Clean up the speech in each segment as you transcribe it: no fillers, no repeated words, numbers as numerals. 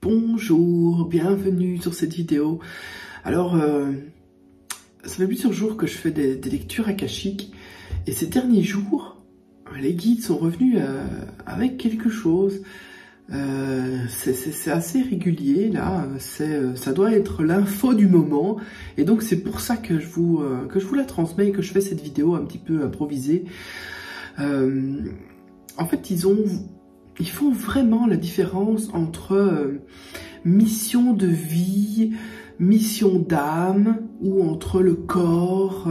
Bonjour, bienvenue sur cette vidéo. Alors, ça fait plusieurs jours que je fais des lectures akashiques et ces derniers jours, les guides sont revenus avec quelque chose. C'est assez régulier là, ça doit être l'info du moment et donc c'est pour ça que je vous la transmets et que je fais cette vidéo un petit peu improvisée. En fait, ils font vraiment la différence entre mission de vie, mission d'âme, ou entre le corps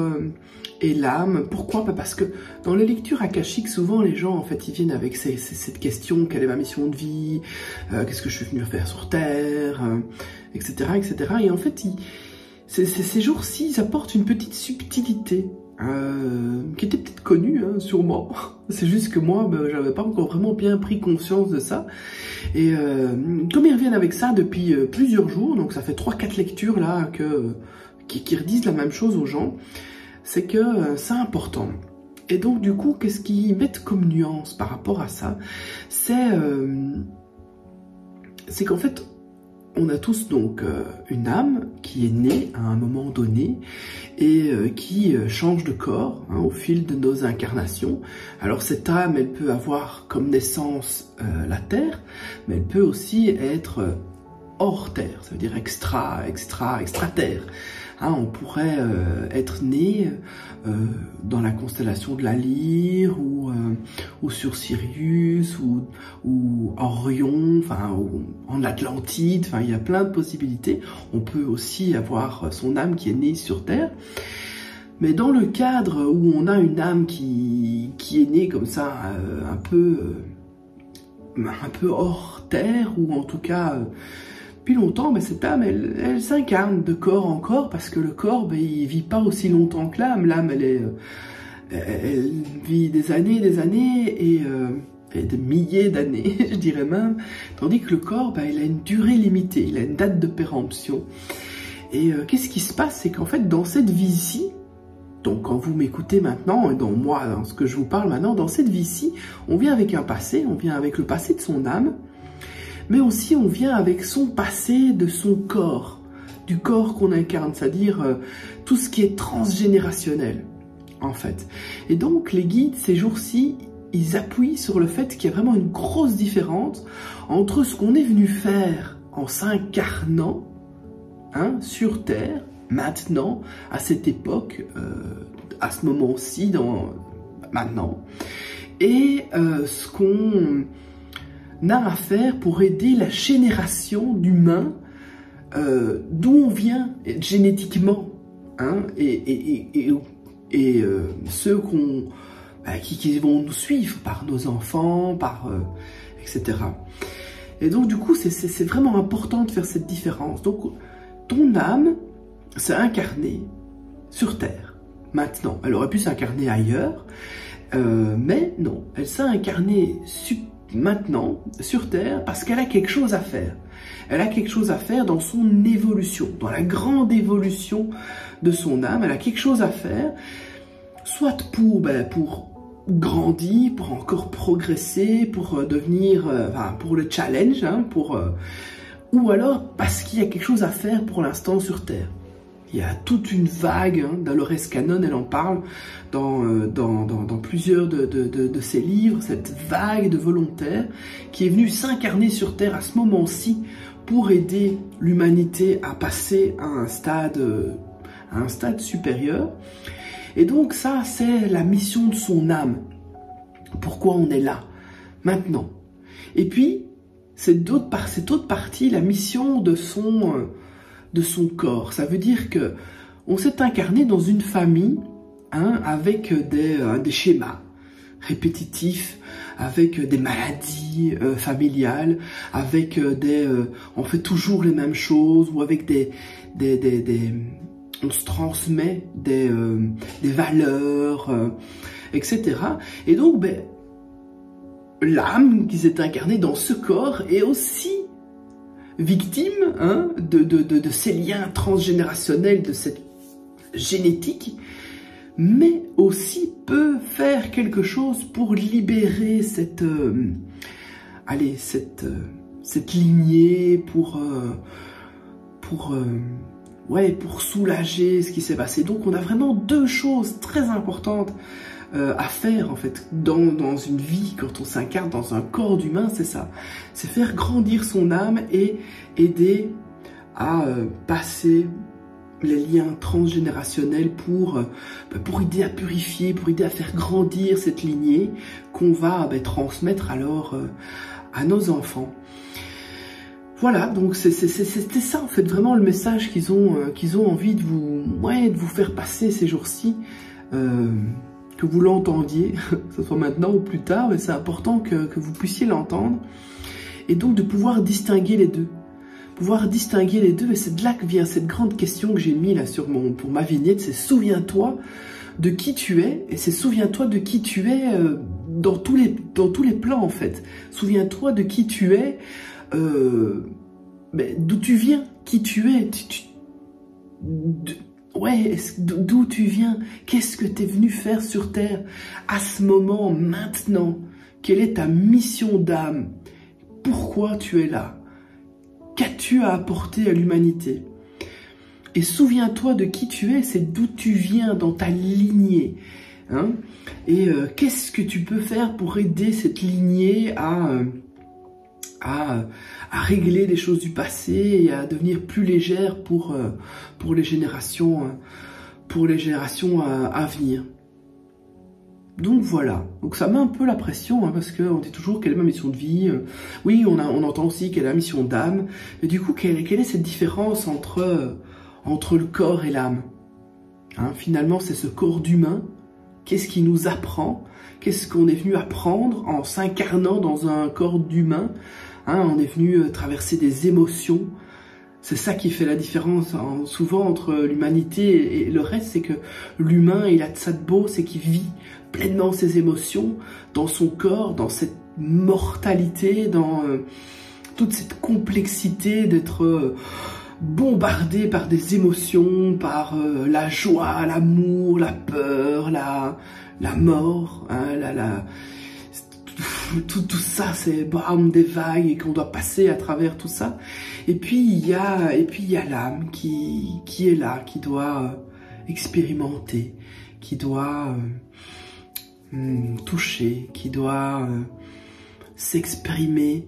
et l'âme. Pourquoi? Parce que dans les lectures akashiques, souvent les gens, en fait, ils viennent avec cette question: quelle est ma mission de vie, qu'est-ce que je suis venu faire sur Terre, etc., etc. Et en fait, ces jours-ci, ils apportent une petite subtilité. Qui était peut-être connue, hein, sûrement. C'est juste que moi, j'avais pas encore vraiment bien pris conscience de ça. Et comme ils reviennent avec ça depuis plusieurs jours, donc ça fait 3-4 lectures là qui redisent la même chose aux gens, c'est que c'est important. Et donc du coup, qu'est-ce qu'ils mettent comme nuance par rapport à ça? C'est qu'en fait, on a tous donc une âme qui est née à un moment donné et qui change de corps au fil de nos incarnations. Alors cette âme, elle peut avoir comme naissance la Terre, mais elle peut aussi être hors Terre, ça veut dire extra-terre. On pourrait être né dans la constellation de la Lyre ou sur Sirius ou Orion, ou en Atlantide, il y a plein de possibilités. On peut aussi avoir son âme qui est née sur Terre. Mais dans le cadre où on a une âme qui est née comme ça, un peu hors Terre, ou en tout cas depuis longtemps, mais cette âme, elle s'incarne de corps en corps, parce que le corps, il vit pas aussi longtemps que l'âme. L'âme, elle vit des années et des milliers d'années, je dirais même, tandis que le corps, il a une durée limitée, il a une date de péremption. Et qu'est-ce qui se passe? C'est qu'en fait, dans cette vie-ci, donc quand vous m'écoutez maintenant, et dans ce que je vous parle maintenant, dans cette vie-ci, on vient avec un passé, on vient avec le passé de son âme, mais aussi on vient avec son passé de son corps, du corps qu'on incarne, c'est-à-dire tout ce qui est transgénérationnel, en fait. Et donc les guides, ces jours-ci, ils appuient sur le fait qu'il y a vraiment une grosse différence entre ce qu'on est venu faire en s'incarnant sur Terre, maintenant, à cette époque, à ce moment-ci, maintenant, et ce qu'on a à faire pour aider la génération d'humains d'où on vient génétiquement, et ceux qui vont nous suivre par nos enfants, etc. Et donc du coup, c'est vraiment important de faire cette différence. Donc ton âme s'est incarnée sur Terre. Maintenant, elle aurait pu s'incarner ailleurs, mais non, elle s'est incarnée maintenant sur Terre parce qu'elle a quelque chose à faire. Elle a quelque chose à faire dans son évolution, dans la grande évolution de son âme. Elle a quelque chose à faire, soit pour grandir, pour encore progresser, pour devenir, pour le challenge, ou alors parce qu'il y a quelque chose à faire pour l'instant sur Terre. Il y a toute une vague, Dolores Cannon, elle en parle dans plusieurs de ses livres, cette vague de volontaires qui est venue s'incarner sur Terre à ce moment-ci pour aider l'humanité à passer à un stade supérieur. Et donc ça, c'est la mission de son âme. Pourquoi on est là, maintenant. Et puis, cette autre partie, la mission de son corps. Ça veut dire que on s'est incarné dans une famille, avec des schémas répétitifs, avec des maladies familiales, avec on fait toujours les mêmes choses, ou avec on se transmet des valeurs, etc. Et donc, l'âme qui s'est incarnée dans ce corps est aussi victime de ces liens transgénérationnels, de cette génétique, mais aussi peut faire quelque chose pour libérer cette cette lignée, pour soulager ce qui s'est passé. Donc on a vraiment deux choses très importantes à faire en fait dans une vie, quand on s'incarne dans un corps d'humain, c'est ça. C'est faire grandir son âme et aider à passer les liens transgénérationnels pour aider à purifier, pour aider à faire grandir cette lignée qu'on va transmettre alors à nos enfants. Voilà, donc c'était ça en fait vraiment le message qu'ils ont envie de vous faire passer ces jours-ci, que vous l'entendiez, que ce soit maintenant ou plus tard, mais c'est important que vous puissiez l'entendre, et donc de pouvoir distinguer les deux. Et c'est de là que vient cette grande question que j'ai mis là pour ma vignette, c'est souviens-toi de qui tu es, et c'est souviens-toi de qui tu es dans tous les plans en fait. Souviens-toi de qui tu es, d'où tu viens, qui tu es, d'où tu viens, qu'est-ce que tu es venu faire sur Terre, à ce moment, maintenant, quelle est ta mission d'âme, pourquoi tu es là, qu'as-tu à apporter à l'humanité. Et souviens-toi de qui tu es, c'est d'où tu viens dans ta lignée. Hein, et qu'est-ce que tu peux faire pour aider cette lignée à régler les choses du passé et à devenir plus légère pour les générations à venir. Donc voilà, donc ça met un peu la pression, hein, parce qu'on dit toujours quelle est ma mission de vie. Oui, on entend aussi quelle est la mission d'âme, mais du coup quelle est cette différence entre le corps et l'âme, hein, finalement c'est ce corps d'humain. Qu'est-ce qui nous apprend? Qu'est-ce qu'on est venu apprendre en s'incarnant dans un corps d'humain, hein, on est venu traverser des émotions. C'est ça qui fait la différence souvent entre l'humanité et le reste, c'est que l'humain, il a de ça de beau, c'est qu'il vit pleinement ses émotions dans son corps, dans cette mortalité, dans toute cette complexité d'être bombardé par des émotions, par la joie, l'amour, la peur, la mort, hein, tout ça, c'est des vagues et qu'on doit passer à travers tout ça. Et puis il y a l'âme qui est là, qui doit expérimenter, qui doit toucher, qui doit s'exprimer,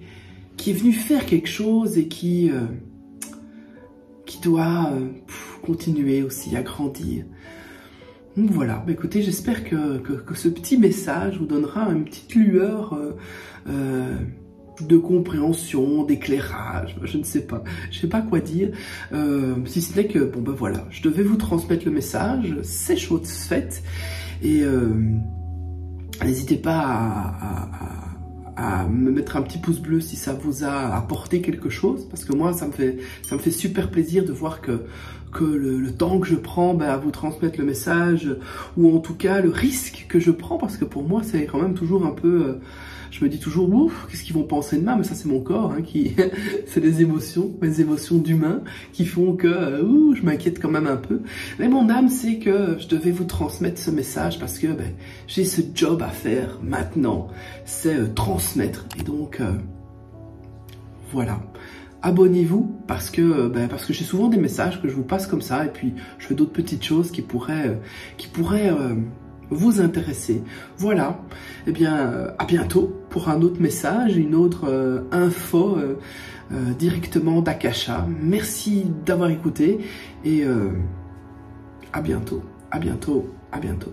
qui est venu faire quelque chose et qui doit continuer aussi à grandir. Donc voilà, écoutez, j'espère que ce petit message vous donnera une petite lueur de compréhension, d'éclairage, je ne sais pas quoi dire, si c'était que, voilà, je devais vous transmettre le message, c'est chose faite, et n'hésitez pas à me mettre un petit pouce bleu si ça vous a apporté quelque chose, parce que moi ça me fait super plaisir de voir que le temps que je prends à vous transmettre le message, ou en tout cas le risque que je prends, parce que pour moi c'est quand même toujours un peu, je me dis toujours ouf, qu'est-ce qu'ils vont penser de moi, mais ça c'est mon corps, hein, c'est mes émotions d'humain qui font que je m'inquiète quand même un peu. Mais mon âme sait que je devais vous transmettre ce message parce que j'ai ce job à faire maintenant, c'est transmettre. Et donc voilà. Abonnez-vous parce que j'ai souvent des messages que je vous passe comme ça, et puis je fais d'autres petites choses qui pourraient vous intéresser. Voilà, eh bien à bientôt pour un autre message, une autre info directement d'Akasha. Merci d'avoir écouté et à bientôt, à bientôt, à bientôt.